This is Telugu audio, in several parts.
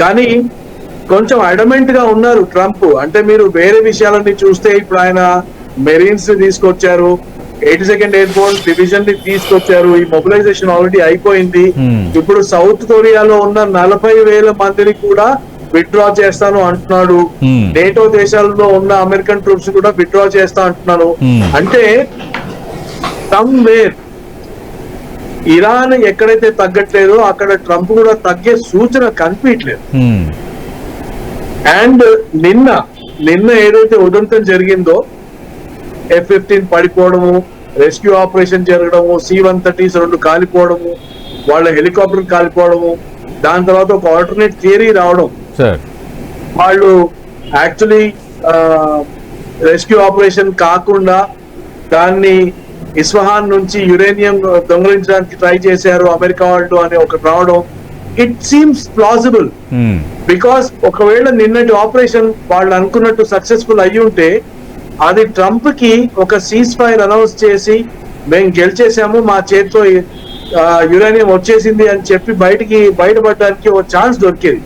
కానీ కొంచెం అడమెంట్ గా ఉన్నారు ట్రంప్. అంటే మీరు వేరే విషయాలన్నీ చూస్తే ఇప్పుడు ఆయన మెరీన్స్ ని తీసుకొచ్చారు, 82nd ఎయిర్ఫోర్స్ డివిజన్ ని తీసుకొచ్చారు, ఈ మొబిలైజేషన్ ఆల్రెడీ అయిపోయింది. ఇప్పుడు సౌత్ కొరియాలో ఉన్న 40,000 మందిని కూడా విత్డ్రా చేస్తాను అంటున్నాడు. నేటో దేశాలలో ఉన్న అమెరికన్ ట్రూప్స్ కూడా విత్డ్రా చేస్తా అంటున్నాను. అంటే సమ్వేర్ ఇరాన్ ఎక్కడైతే తగ్గట్లేదో అక్కడ ట్రంప్ కూడా తగ్గే సూచన కనిపించలేదు. అండ్ నిన్న ఏదైతే ఉదంతం జరిగిందో, F-15 పడిపోవడము, రెస్క్యూ ఆపరేషన్ జరగడము, C-130s 2 కాలిపోవడము, వాళ్ళ హెలికాప్టర్ కాలిపోవడము, దాని తర్వాత ఒక ఆల్టర్నేట్ థియరీ రావడం, వాళ్ళు యాక్చువల్లీ రెస్క్యూ ఆపరేషన్ కాకుండా దాన్ని ఇస్ఫహాన్ నుంచి యురేనియం దొంగలించడానికి ట్రై చేశారు అమెరికా వాళ్ళు అని ఒకటి రావడం. ఇట్ సీమ్స్ ప్లాజిబుల్ బికాస్ ఒకవేళ నిన్నటి ఆపరేషన్ వాళ్ళు అనుకున్నట్టు సక్సెస్ఫుల్ అయ్యి ఉంటే అది ట్రంప్ కి ఒక సీజ్ ఫైర్ అనౌన్స్ చేసి మేము గెలిచేసాము, మా చేతితో యురేనియం వచ్చేసింది అని చెప్పి బయటపడడానికి ఒక ఛాన్స్ దొరికేది.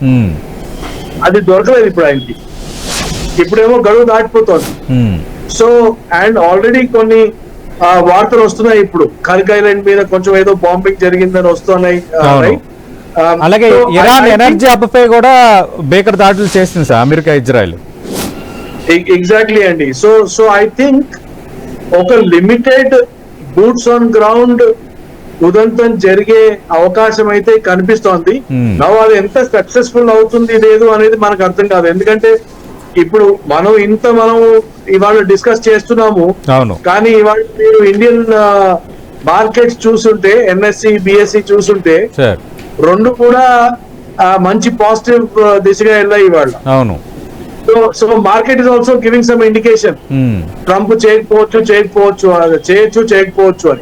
అది దొరకలేదు ఇప్పుడు ఆయనకి. ఇప్పుడేమో గడువు దాటిపోతుంది. సో అండ్ ఆల్రెడీ కొన్ని వార్తలు వస్తున్నాయి. ఇప్పుడు కర్గ్ ఐలాండ్ మీద కొంచెం ఏదో బాంబింగ్ జరిగిందని వస్తున్నాయి. అలాగే ఇరాన్ ఎనర్జీ హబ్పై కూడా బేకర్ దాడులు చేస్తుంది సార్ అమెరికా, ఇజ్రాయెల్. ఎగ్జాక్ట్లీ అండి. సో ఐ థింక్ ఒక లిమిటెడ్ బూట్స్ ఆన్ గ్రౌండ్ ఉదంతం జరిగే అవకాశం అయితే కనిపిస్తోంది. నవ్వు అది ఎంత సక్సెస్ఫుల్ అవుతుంది లేదు అనేది మనకు అర్థం కాదు. ఎందుకంటే ఇప్పుడు మనం ఇవాళ డిస్కస్ చేస్తున్నాము, కానీ ఇవాళ మీరు ఇండియన్ మార్కెట్స్ చూస్తుంటే, NSE, BSE చూస్తుంటే రెండు కూడా మంచి పాజిటివ్ దిశగా వెళ్ళాయి ఇవాళ. అవును. So market is also giving some indication Trump చేయకపోవచ్చు, చేయకపోవచ్చు అని.